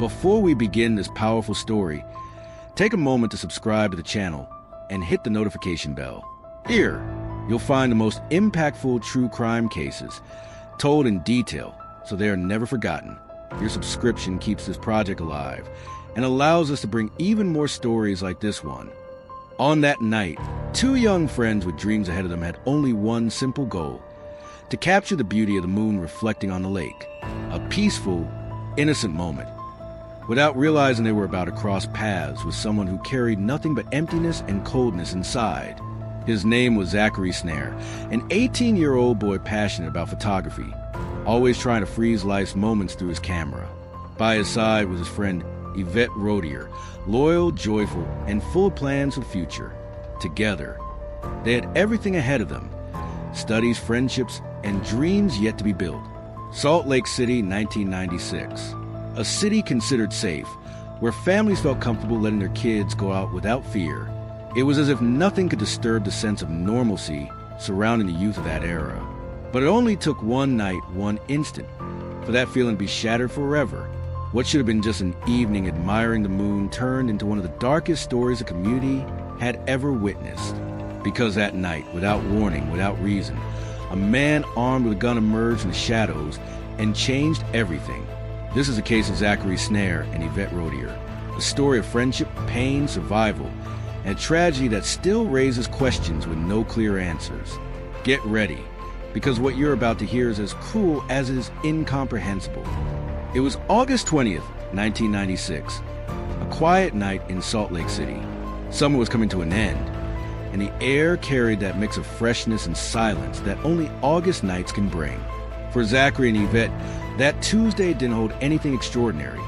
Before we begin this powerful story, take a moment to subscribe to the channel and hit the notification bell. Here, you'll find the most impactful true crime cases told in detail so they are never forgotten. Your subscription keeps this project alive and allows us to bring even more stories like this one. On that night, two young friends with dreams ahead of them had only one simple goal: to capture the beauty of the moon reflecting on the lake. A peaceful, innocent moment. Without realizing they were about to cross paths with someone who carried nothing but emptiness and coldness inside. His name was Zachary Snarr, an 18-year-old boy passionate about photography, always trying to freeze life's moments through his camera. By his side was his friend Yvette Rodier, loyal, joyful, and full of plans for the future. Together, they had everything ahead of them: studies, friendships, and dreams yet to be built. Salt Lake City, 1996. A city considered safe, where families felt comfortable letting their kids go out without fear. It was as if nothing could disturb the sense of normalcy surrounding the youth of that era. But it only took one night, one instant, for that feeling to be shattered forever. What should have been just an evening admiring the moon turned into one of the darkest stories the community had ever witnessed. Because that night, without warning, without reason, a man armed with a gun emerged from the shadows and changed everything. This is the case of Zachary Snarr and Yvette Rodier, a story of friendship, pain, survival, and a tragedy that still raises questions with no clear answers. Get ready, because what you're about to hear is as cruel as it is incomprehensible. It was August 20th, 1996, a quiet night in Salt Lake City. Summer was coming to an end, and the air carried that mix of freshness and silence that only August nights can bring. For Zachary and Yvette, that Tuesday didn't hold anything extraordinary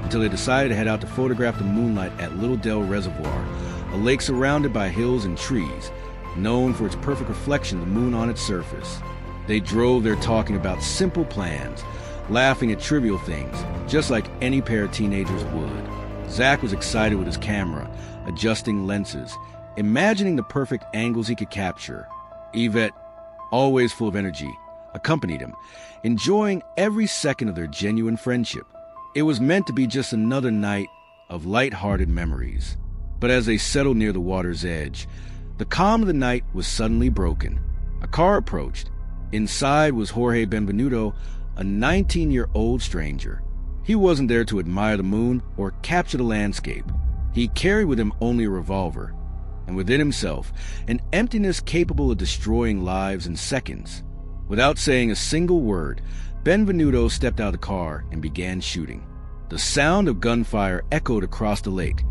until they decided to head out to photograph the moonlight at Little Dell Reservoir, a lake surrounded by hills and trees, known for its perfect reflection of the moon on its surface. They drove there talking about simple plans, laughing at trivial things, just like any pair of teenagers would. Zach was excited with his camera, adjusting lenses, imagining the perfect angles he could capture. Yvette, always full of energy, accompanied him, enjoying every second of their genuine friendship. It was meant to be just another night of light-hearted memories. But as they settled near the water's edge, the calm of the night was suddenly broken. A car approached. Inside was Jorge Benvenuto, a 19-year-old stranger. He wasn't there to admire the moon or capture the landscape. He carried with him only a revolver, and within himself, an emptiness capable of destroying lives in seconds. Without saying a single word, Benvenuto stepped out of the car and began shooting. The sound of gunfire echoed across the lake,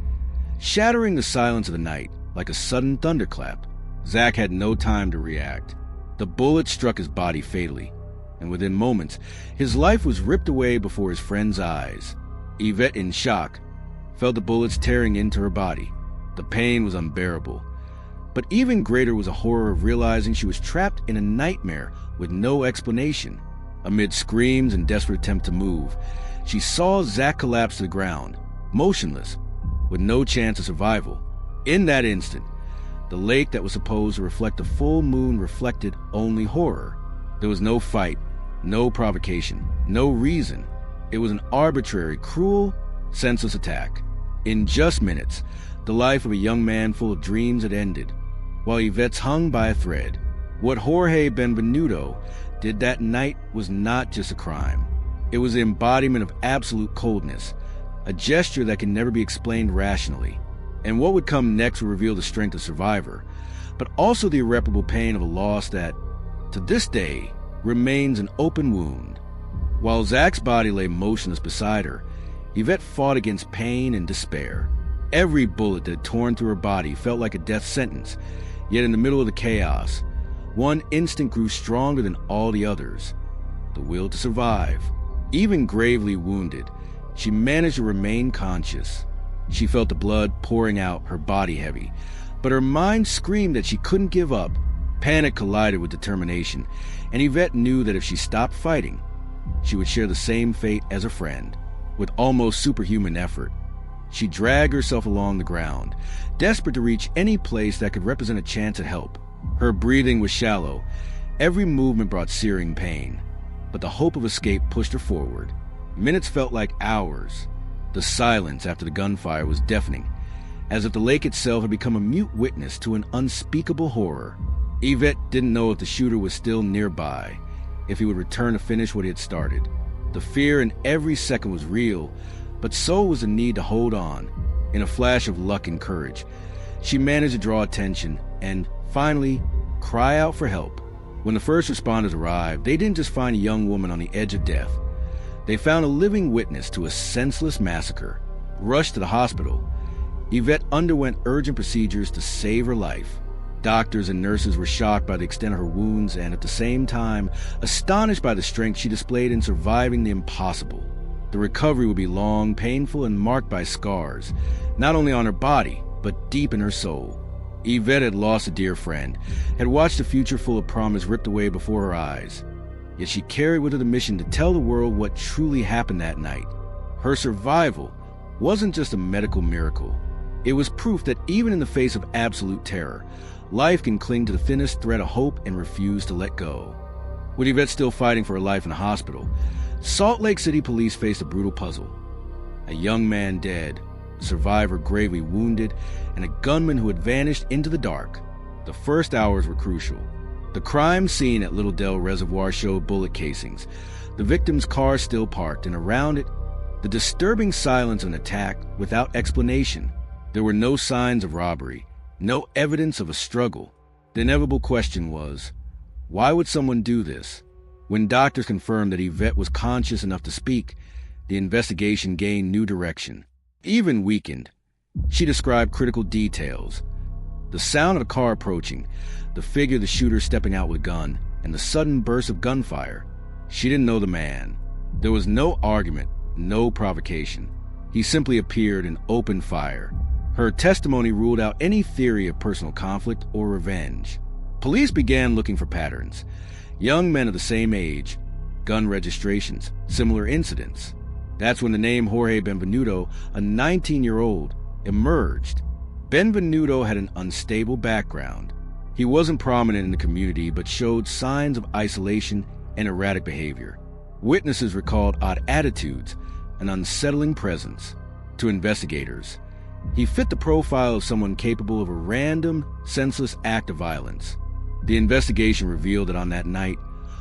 shattering the silence of the night like a sudden thunderclap. Zach had no time to react. The bullet struck his body fatally, and within moments, his life was ripped away before his friend's eyes. Yvette, in shock, felt the bullets tearing into her body. The pain was unbearable. But even greater was a horror of realizing she was trapped in a nightmare with no explanation. Amid screams and desperate attempt to move, she saw Zach collapse to the ground, motionless, with no chance of survival. In that instant, the lake that was supposed to reflect a full moon reflected only horror. There was no fight, no provocation, no reason. It was an arbitrary, cruel, senseless attack. In just minutes, the life of a young man full of dreams had ended, while Yvette's hung by a thread. What Jorge Benvenuto did that night was not just a crime. It was the embodiment of absolute coldness, a gesture that can never be explained rationally. And what would come next would reveal the strength of survivor, but also the irreparable pain of a loss that, to this day, remains an open wound. While Zach's body lay motionless beside her, Yvette fought against pain and despair. Every bullet that had torn through her body felt like a death sentence, yet in the middle of the chaos, one instinct grew stronger than all the others: the will to survive. Even gravely wounded, she managed to remain conscious. She felt the blood pouring out, her body heavy, but her mind screamed that she couldn't give up. Panic collided with determination, and Yvette knew that if she stopped fighting, she would share the same fate as her friend. With almost superhuman effort, she dragged herself along the ground, desperate to reach any place that could represent a chance at help. Her breathing was shallow. Every movement brought searing pain, but the hope of escape pushed her forward. Minutes felt like hours. The silence after the gunfire was deafening, as if the lake itself had become a mute witness to an unspeakable horror. Yvette didn't know if the shooter was still nearby, if he would return to finish what he had started. The fear in every second was real, but so was the need to hold on. In a flash of luck and courage, she managed to draw attention and, finally, cry out for help. When the first responders arrived, they didn't just find a young woman on the edge of death. They found a living witness to a senseless massacre. Rushed to the hospital, Yvette underwent urgent procedures to save her life. Doctors and nurses were shocked by the extent of her wounds and, at the same time, astonished by the strength she displayed in surviving the impossible. The recovery would be long, painful, and marked by scars, not only on her body, but deep in her soul. Yvette had lost a dear friend, had watched a future full of promise ripped away before her eyes. Yet she carried with her the mission to tell the world what truly happened that night. Her survival wasn't just a medical miracle. It was proof that even in the face of absolute terror, life can cling to the thinnest thread of hope and refuse to let go. With Yvette still fighting for her life in the hospital, Salt Lake City police faced a brutal puzzle. A young man dead, a survivor gravely wounded, and a gunman who had vanished into the dark. The first hours were crucial. The crime scene at Little Dell Reservoir showed bullet casings, the victim's car still parked, and around it, the disturbing silence of an attack without explanation. There were no signs of robbery, no evidence of a struggle. The inevitable question was, why would someone do this? When doctors confirmed that Yvette was conscious enough to speak, the investigation gained new direction, even weakened. She described critical details: the sound of a car approaching, the figure of the shooter stepping out with a gun, and the sudden burst of gunfire. She didn't know the man. There was no argument, no provocation. He simply appeared and opened fire. Her testimony ruled out any theory of personal conflict or revenge. Police began looking for patterns. Young men of the same age, gun registrations, similar incidents. That's when the name Jorge Benvenuto, a 19-year-old, emerged. Benvenuto had an unstable background. He wasn't prominent in the community, but showed signs of isolation and erratic behavior. Witnesses recalled odd attitudes, an unsettling presence. To investigators, he fit the profile of someone capable of a random, senseless act of violence. The investigation revealed that on that night,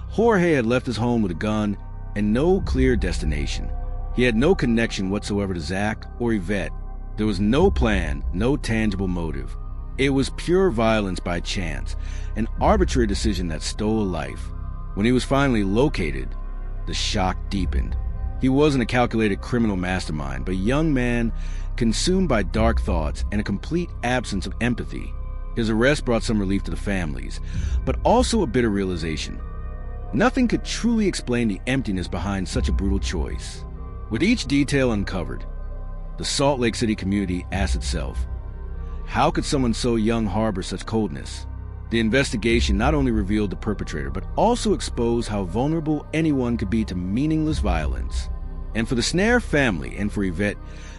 Jorge had left his home with a gun and no clear destination. He had no connection whatsoever to Zach or Yvette. There was no plan, no tangible motive. It was pure violence by chance, an arbitrary decision that stole a life. When he was finally located, the shock deepened. He wasn't a calculated criminal mastermind, but a young man consumed by dark thoughts and a complete absence of empathy. His arrest brought some relief to the families, but also a bitter realization. Nothing could truly explain the emptiness behind such a brutal choice. With each detail uncovered, the Salt Lake City community asked itself, how could someone so young harbor such coldness? The investigation not only revealed the perpetrator, but also exposed how vulnerable anyone could be to meaningless violence. And for the Snarr family and for Yvette,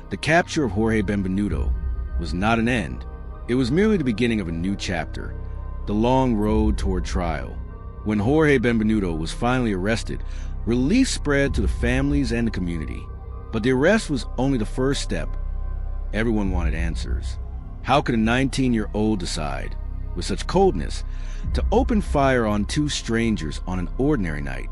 the capture of Jorge Benvenuto was not an end. It was merely the beginning of a new chapter, the long road toward trial. When Jorge Benvenuto was finally arrested, relief spread to the families and the community. But the arrest was only the first step. Everyone wanted answers. How could a 19-year-old decide, with such coldness, to open fire on two strangers on an ordinary night?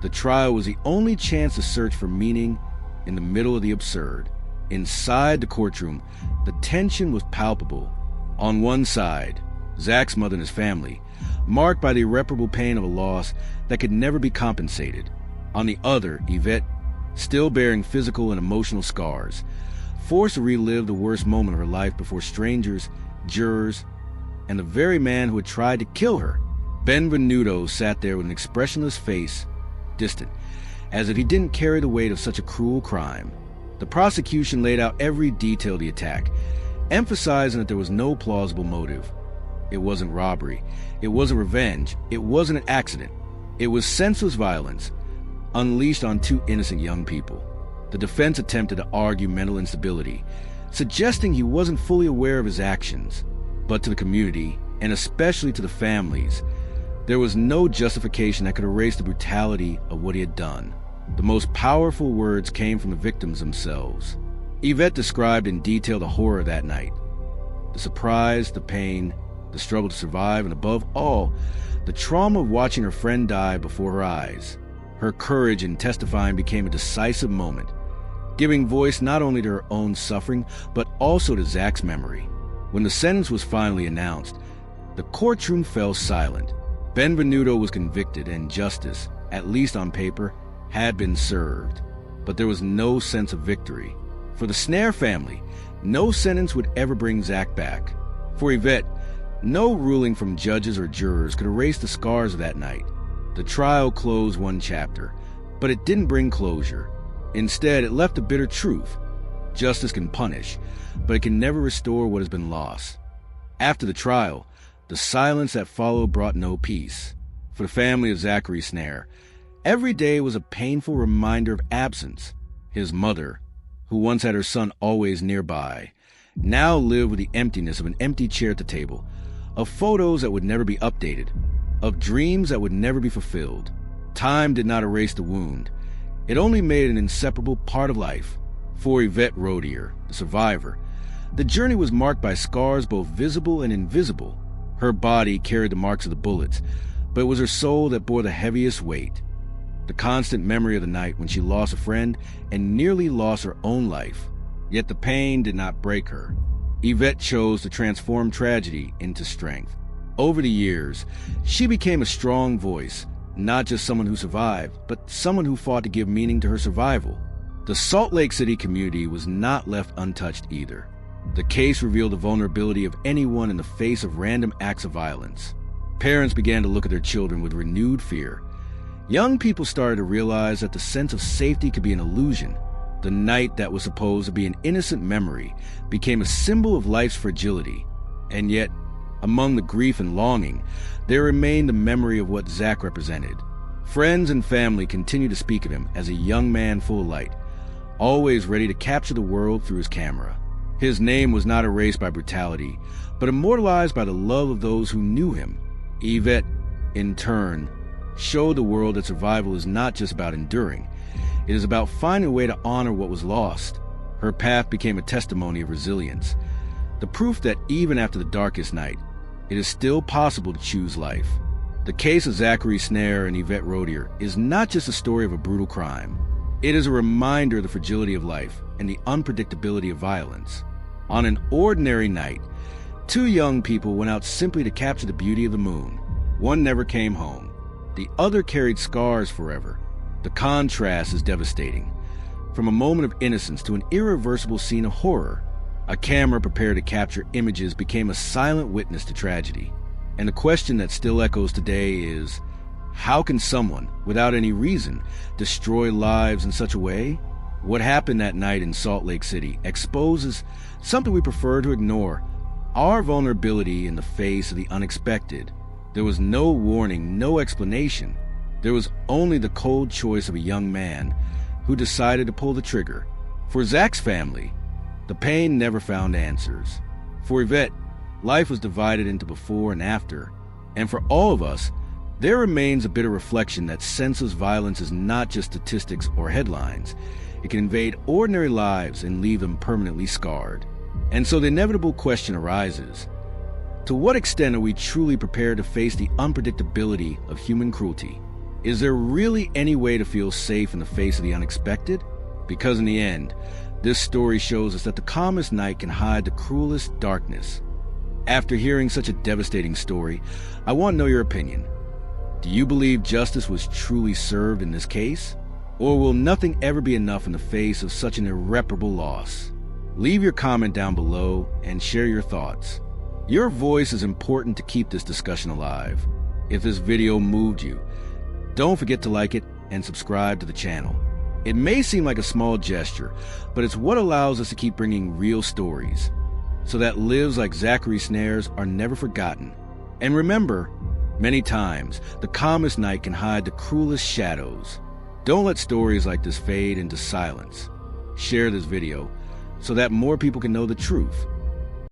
The trial was the only chance to search for meaning in the middle of the absurd. Inside the courtroom, the tension was palpable. On one side, Zach's mother and his family, marked by the irreparable pain of a loss that could never be compensated. On the other, Yvette, still bearing physical and emotional scars, forced to relive the worst moment of her life before strangers, jurors, and the very man who had tried to kill her. Benvenuto sat there with an expressionless face, distant, as if he didn't carry the weight of such a cruel crime. The prosecution laid out every detail of the attack, emphasizing that there was no plausible motive. It wasn't robbery. It wasn't revenge. It wasn't an accident. It was senseless violence, unleashed on two innocent young people. The defense attempted to argue mental instability, suggesting he wasn't fully aware of his actions. But to the community, and especially to the families, there was no justification that could erase the brutality of what he had done. The most powerful words came from the victims themselves. Yvette described in detail the horror that night. The surprise, the pain, the struggle to survive, and above all, the trauma of watching her friend die before her eyes. Her courage in testifying became a decisive moment, giving voice not only to her own suffering, but also to Zach's memory. When the sentence was finally announced, the courtroom fell silent. Benvenuto was convicted, and justice, at least on paper, had been served. But there was no sense of victory. For the Snarr family, no sentence would ever bring Zach back. For Yvette, no ruling from judges or jurors could erase the scars of that night. The trial closed one chapter, but it didn't bring closure. Instead, it left a bitter truth. Justice can punish, but it can never restore what has been lost. After the trial, the silence that followed brought no peace. For the family of Zachary Snarr, every day was a painful reminder of absence. His mother, who once had her son always nearby, now lived with the emptiness of an empty chair at the table, of photos that would never be updated, of dreams that would never be fulfilled. Time did not erase the wound. It only made an inseparable part of life. For Yvette Rodier, the survivor, the journey was marked by scars both visible and invisible. Her body carried the marks of the bullets, but it was her soul that bore the heaviest weight. The constant memory of the night when she lost a friend and nearly lost her own life. Yet the pain did not break her. Yvette chose to transform tragedy into strength. Over the years, she became a strong voice, not just someone who survived, but someone who fought to give meaning to her survival. The Salt Lake City community was not left untouched either. The case revealed the vulnerability of anyone in the face of random acts of violence. Parents began to look at their children with renewed fear. Young people started to realize that the sense of safety could be an illusion. The night that was supposed to be an innocent memory became a symbol of life's fragility. And yet, among the grief and longing, there remained the memory of what Zach represented. Friends and family continued to speak of him as a young man full of light, always ready to capture the world through his camera. His name was not erased by brutality, but immortalized by the love of those who knew him. Yvette, in turn, showed the world that survival is not just about enduring. It is about finding a way to honor what was lost. Her path became a testimony of resilience, the proof that even after the darkest night, it is still possible to choose life. The case of Zachary Snarr and Yvette Rodier is not just a story of a brutal crime. It is a reminder of the fragility of life and the unpredictability of violence. On an ordinary night, two young people went out simply to capture the beauty of the moon. One never came home. The other carried scars forever. The contrast is devastating. From a moment of innocence to an irreversible scene of horror, a camera prepared to capture images became a silent witness to tragedy. And the question that still echoes today is, how can someone, without any reason, destroy lives in such a way? What happened that night in Salt Lake City exposes something we prefer to ignore: our vulnerability in the face of the unexpected. There was no warning, no explanation. There was only the cold choice of a young man who decided to pull the trigger. For Zach's family, the pain never found answers. For Yvette, life was divided into before and after. And for all of us, there remains a bitter reflection that senseless violence is not just statistics or headlines. It can invade ordinary lives and leave them permanently scarred. And so the inevitable question arises: to what extent are we truly prepared to face the unpredictability of human cruelty? Is there really any way to feel safe in the face of the unexpected? Because in the end, this story shows us that the calmest night can hide the cruelest darkness. After hearing such a devastating story, I want to know your opinion. Do you believe justice was truly served in this case? Or will nothing ever be enough in the face of such an irreparable loss? Leave your comment down below and share your thoughts. Your voice is important to keep this discussion alive. If this video moved you, don't forget to like it and subscribe to the channel. It may seem like a small gesture, but it's what allows us to keep bringing real stories, so that lives like Zachary Snarr's are never forgotten. And remember, many times, the calmest night can hide the cruelest shadows. Don't let stories like this fade into silence. Share this video so that more people can know the truth.